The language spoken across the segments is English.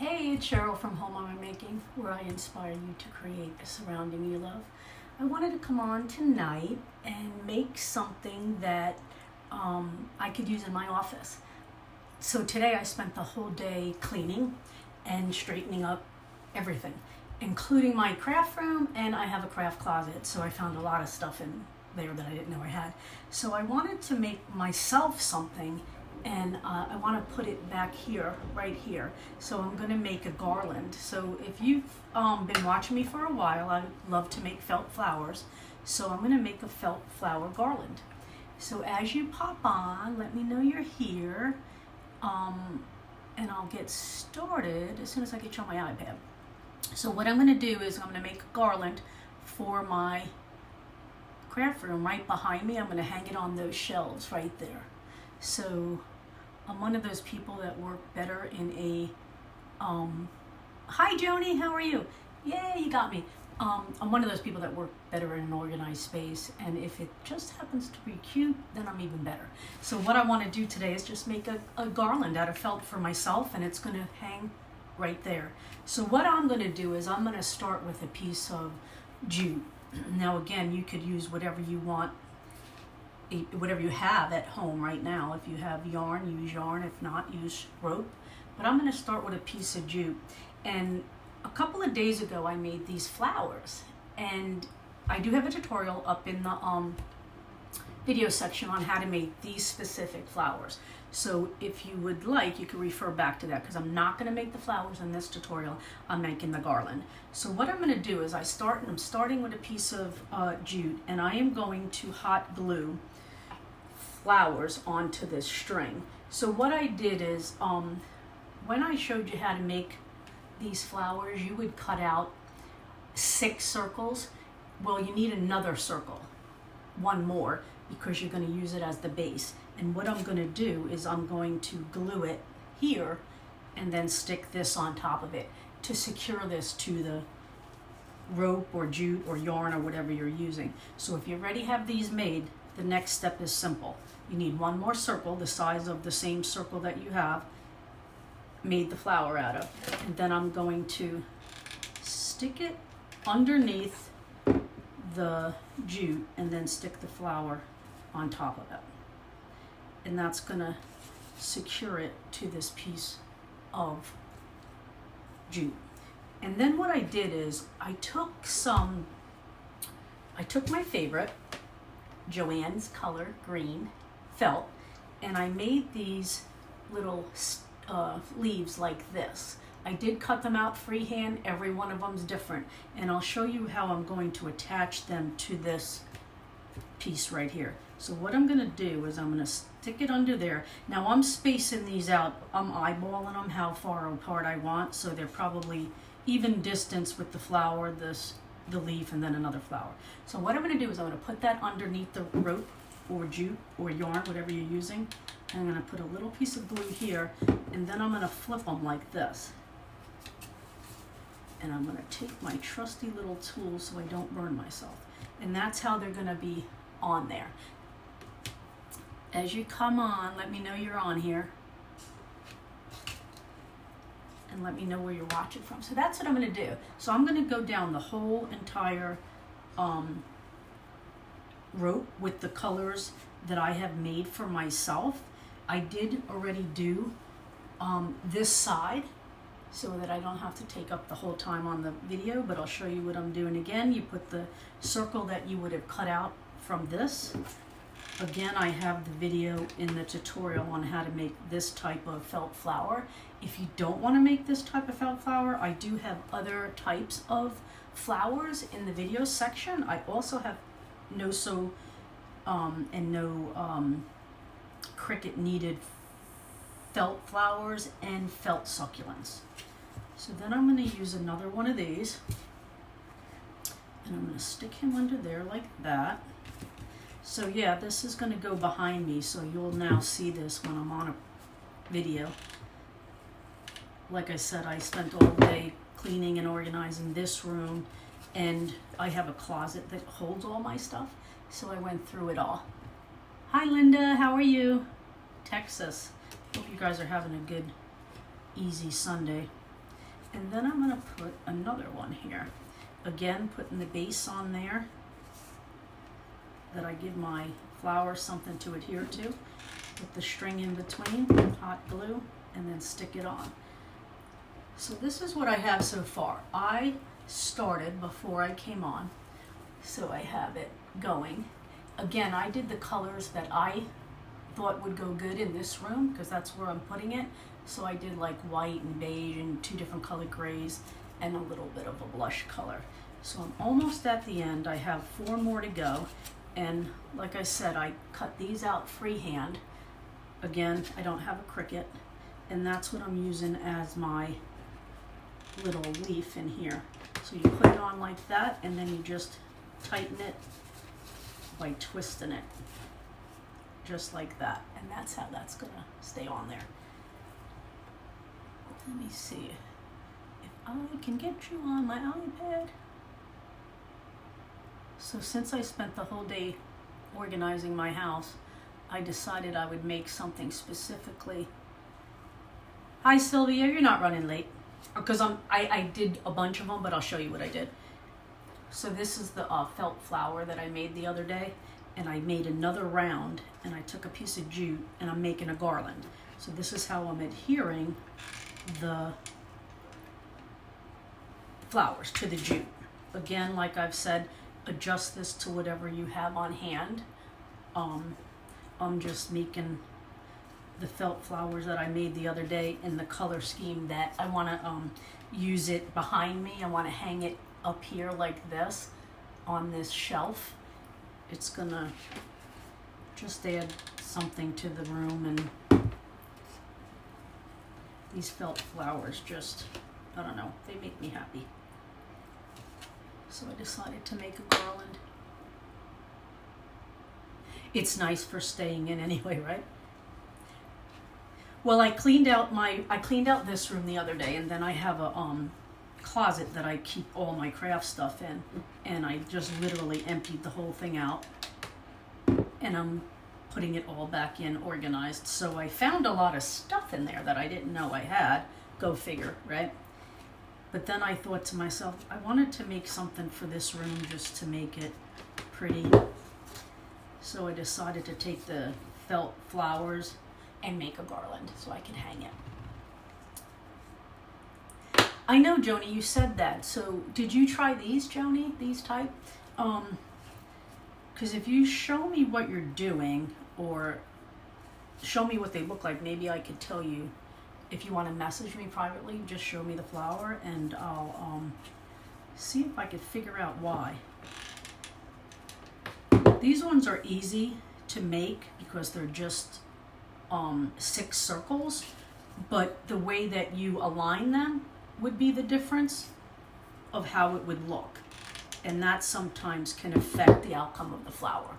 Hey, it's Cheryl from Home Armor Making, where I inspire you to create a surrounding you love. I wanted to come on tonight and make something that I could use in my office. So today I spent the whole day cleaning and straightening up everything, including my craft room, and I have a craft closet, so I found a lot of stuff in there that I didn't know I had. So I wanted to make myself something, and I want to put it back here, right here. So I'm going to make a garland. So if you've been watching me for a while, I love to make felt flowers. So I'm going to make a felt flower garland. So as you pop on, let me know you're here, and I'll get started as soon as I get you on my iPad. So what I'm going to do is I'm going to make a garland for my craft room right behind me. I'm going to hang it on those shelves right there. So I'm one of those people that work better in a, hi Joni, how are you? Yay, you got me. I'm one of those people that work better in an organized space, and if it just happens to be cute, then I'm even better. So what I want to do today is just make a garland out of felt for myself, and it's going to hang right there. So what I'm going to do is I'm going to start with a piece of jute. Now again, you could use whatever you want, whatever you have at home right now. If you have yarn, use yarn. If not, use rope. But I'm going to start with a piece of jute. And a couple of days ago I made these flowers, and I do have a tutorial up in the video section on how to make these specific flowers. So if you would like, you can refer back to that, because I'm not going to make the flowers in this tutorial. I'm making the garland. So what I'm going to do is I'm starting with a piece of jute, and I am going to hot glue flowers onto this string. So what I did is when I showed you how to make these flowers, you would cut out 6 circles. Well, you need another circle, one more, because you're going to use it as the base. And what I'm going to do is I'm going to glue it here and then stick this on top of it to secure this to the rope or jute or yarn or whatever you're using. So if you already have these made, the next step is simple. You need one more circle the size of the same circle that you have made the flower out of, and then I'm going to stick it underneath the jute and then stick the flower on top of it, and that's gonna secure it to this piece of jute. And then what I did is I took my favorite Joann's Color Green felt, and I made these little leaves like this. I did cut them out freehand. Every one of them's different, and I'll show you how I'm going to attach them to this piece right here. So what I'm going to do is I'm going to stick it under there. Now I'm spacing these out. I'm eyeballing them how far apart I want, so they're probably even distance with the flower, the leaf, and then another flower. So what I'm going to do is I'm going to put that underneath the rope or jute or yarn, whatever you're using. And I'm going to put a little piece of glue here, and then I'm going to flip them like this. And I'm going to take my trusty little tool so I don't burn myself. And that's how they're going to be on there. As you come on, let me know you're on here. And let me know where you're watching from. So that's what I'm going to do. So I'm going to go down the whole entire rope with the colors that I have made for myself. I did already do this side so that I don't have to take up the whole time on the video, but I'll show you what I'm doing again. You put the circle that you would have cut out from this. Again, I have the video in the tutorial on how to make this type of felt flower. If you don't want to make this type of felt flower, I do have other types of flowers in the video section. I also have no-sew and no cricket needed felt flowers and felt succulents. So then I'm going to use another one of these, and I'm going to stick him under there like that. So yeah, this is going to go behind me, so you'll now see this when I'm on a video. Like I said, I spent all day cleaning and organizing this room, and I have a closet that holds all my stuff, so I went through it all. Hi Linda, how are you? Texas. Hope you guys are having a good, easy Sunday. And then I'm gonna put another one here. Again, putting the base on there that I give my flowers something to adhere to. Put the string in between, hot glue, and then stick it on. So this is what I have so far. I started before I came on, so I have it going. Again, I did the colors that I thought would go good in this room because that's where I'm putting it. So I did like white and beige and 2 different colored grays and a little bit of a blush color. So I'm almost at the end. I have 4 more to go. And like I said, I cut these out freehand. Again, I don't have a Cricut, and that's what I'm using as my little leaf in here. So you put it on like that, and then you just tighten it by twisting it, just like that. And that's how that's gonna stay on there. Let me see if I can get you on my iPad. So since I spent the whole day organizing my house, I decided I would make something specifically. Hi Sylvia, you're not running late. Because I did a bunch of them, but I'll show you what I did. So this is the felt flower that I made the other day, and I made another round, and I took a piece of jute, and I'm making a garland. So this is how I'm adhering the flowers to the jute. Again, like I've said, adjust this to whatever you have on hand. I'm just making the felt flowers that I made the other day in the color scheme that I want to use it behind me. I want to hang it up here like this on this shelf. It's gonna just add something to the room, and these felt flowers just, I don't know, they make me happy. So I decided to make a garland. It's nice for staying in anyway, right? Well, I cleaned out this room the other day, and then I have a closet that I keep all my craft stuff in, and I just literally emptied the whole thing out, and I'm putting it all back in organized. So I found a lot of stuff in there that I didn't know I had. Go figure, right? But then I thought to myself, I wanted to make something for this room just to make it pretty. So I decided to take the felt flowers and make a garland so I can hang it. I know, Joni, you said that. So did you try these, Joni, these type? Because if you show me what you're doing or show me what they look like, maybe I could tell you. If you want to message me privately, just show me the flower, and I'll see if I could figure out why. These ones are easy to make because they're just 6 circles, but the way that you align them would be the difference of how it would look, and that sometimes can affect the outcome of the flower.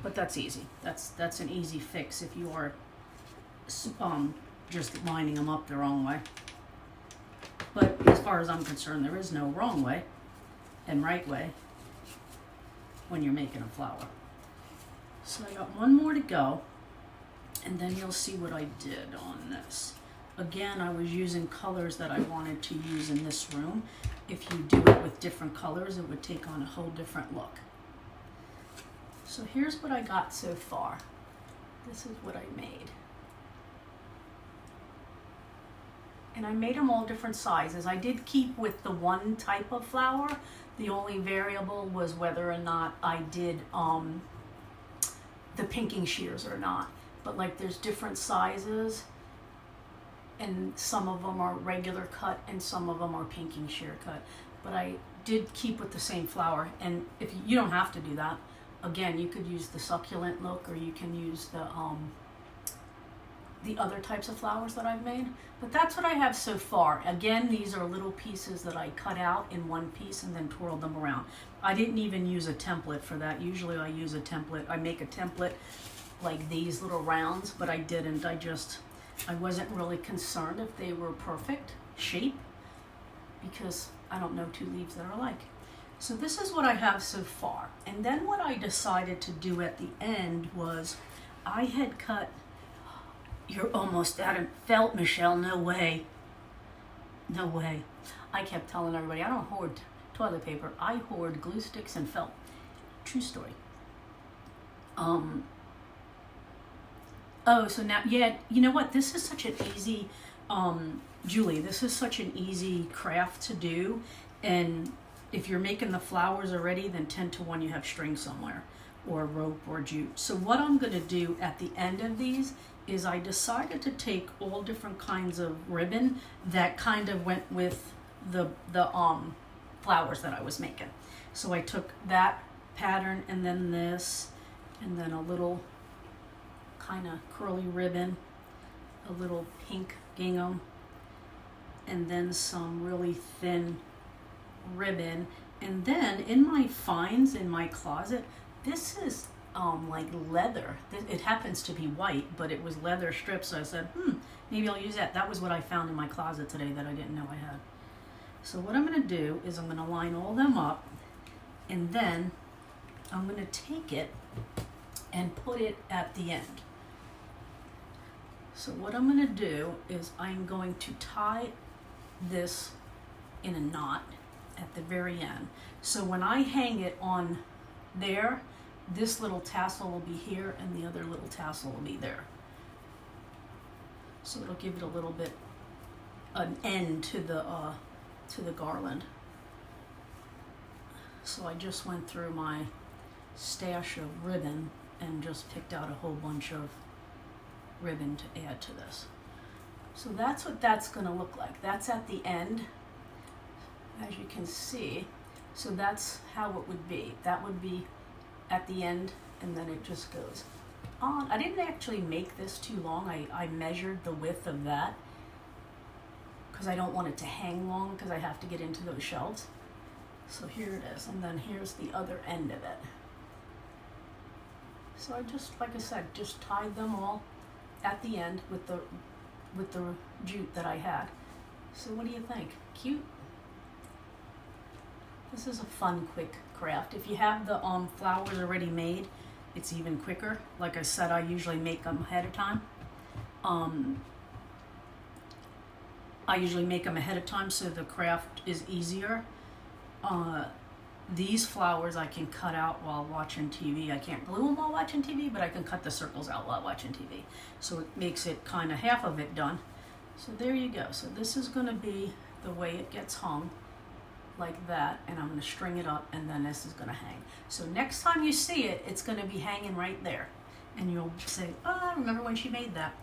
But that's easy. That's an easy fix if you are just lining them up the wrong way. But as far as I'm concerned, there is no wrong way and right way when you're making a flower. So I got 1 more to go, and then you'll see what I did on this. Again, I was using colors that I wanted to use in this room. If you do it with different colors, it would take on a whole different look. So here's what I got so far. This is what I made. And I made them all different sizes. I did keep with the one type of flower. The only variable was whether or not I did the pinking shears or not. But like there's different sizes, and some of them are regular cut and some of them are pinking shear cut. But I did keep with the same flower, and if you don't have to do that. Again, you could use the succulent look, or you can use the other types of flowers that I've made. But that's what I have so far. Again, these are little pieces that I cut out in one piece and then twirled them around. I didn't even use a template for that. Usually I use a template. I make a template like these little rounds, but I didn't. I wasn't really concerned if they were perfect shape because I don't know 2 leaves that are alike. So this is what I have so far. And then what I decided to do at the end was I had cut. You're almost out of felt, Michelle, no way. No way. I kept telling everybody, I don't hoard toilet paper. I hoard glue sticks and felt. True story. Oh, so now, yeah, you know what? This is such an easy, Julie, this is such an easy craft to do. And if you're making the flowers already, then 10 to 1 you have string somewhere, or rope or jute. So what I'm going to do at the end of these is I decided to take all different kinds of ribbon that kind of went with the flowers that I was making. So I took that pattern and then this, and then a little kind of curly ribbon, a little pink gingham, and then some really thin ribbon. And then in my finds in my closet, this is like leather. It happens to be white, but it was leather strips. So I said, maybe I'll use that. That was what I found in my closet today that I didn't know I had. So what I'm going to do is I'm going to line all them up, and then I'm going to take it and put it at the end. So what I'm going to do is I'm going to tie this in a knot at the very end. So when I hang it on there, this little tassel will be here and the other little tassel will be there. So it'll give it a little bit, an end to the garland. So I just went through my stash of ribbon and just picked out a whole bunch of ribbon to add to this. So that's what that's going to look like. That's at the end, as you can see. So that's how it would be. That would be at the end, and then it just goes on. I didn't actually make this too long. I measured the width of that because I don't want it to hang long because I have to get into those shelves. So here it is, and then here's the other end of it. So I just, like I said, just tied them all at the end with the jute that I had. So what do you think? Cute? This is a fun, quick craft. If you have the flowers already made, it's even quicker. Like I said, I usually make them ahead of time. So the craft is easier. These flowers I can cut out while watching TV. I can't glue them while watching TV, but I can cut the circles out while watching TV. So it makes it kind of half of it done. So there you go. So this is going to be the way it gets hung, like that, and I'm going to string it up, and then this is going to hang. So next time you see it, it's going to be hanging right there, and you'll say, oh, I remember when she made that.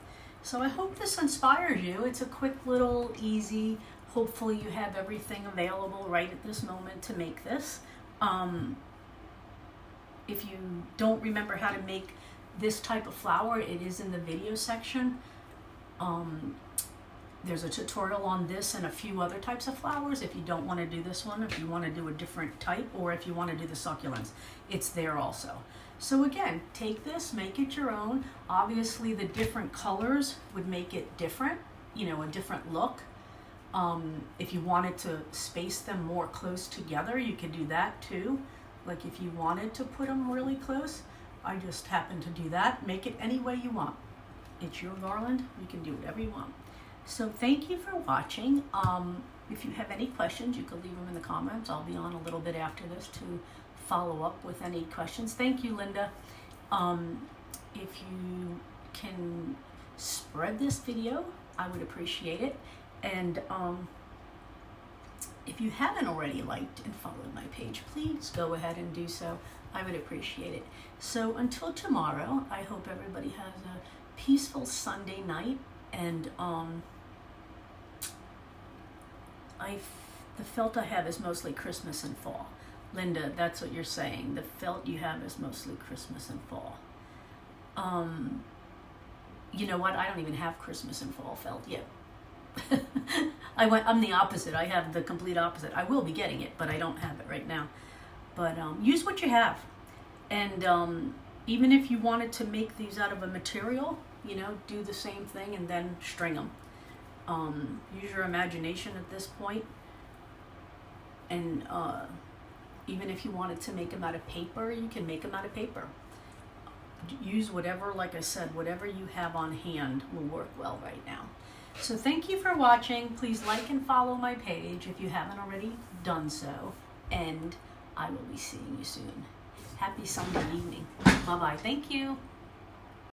So I hope this inspires you. It's a quick little easy, hopefully you have everything available right at this moment to make this. If you don't remember how to make this type of flower, it is in the video section. There's a tutorial on this and a few other types of flowers. If you don't want to do this one, if you want to do a different type, or if you want to do the succulents, it's there also. So again, take this, make it your own. Obviously the different colors would make it different, you know, a different look. If you wanted to space them more close together, you could do that too. Like if you wanted to put them really close, I just happen to do that. Make it any way you want. It's your garland. You can do whatever you want. So thank you for watching. If you have any questions, you can leave them in the comments. I'll be on a little bit after this to follow up with any questions. Thank you, Linda. If you can spread this video, I would appreciate it. And if you haven't already liked and followed my page, please go ahead and do so. I would appreciate it. So until tomorrow, I hope everybody has a peaceful Sunday night. And the felt I have is mostly Christmas and fall. Linda, that's what you're saying. The felt you have is mostly Christmas and fall. You know what? I don't even have Christmas and fall felt yet. I'm the opposite. I have the complete opposite. I will be getting it, but I don't have it right now. But use what you have. And even if you wanted to make these out of a material, you know, do the same thing and then string them. Use your imagination at this point. And even if you wanted to make them out of paper, you can make them out of paper. Use whatever, like I said, whatever you have on hand will work well right now. So thank you for watching. Please like and follow my page if you haven't already done so. And I will be seeing you soon. Happy Sunday evening. Bye-bye. Thank you.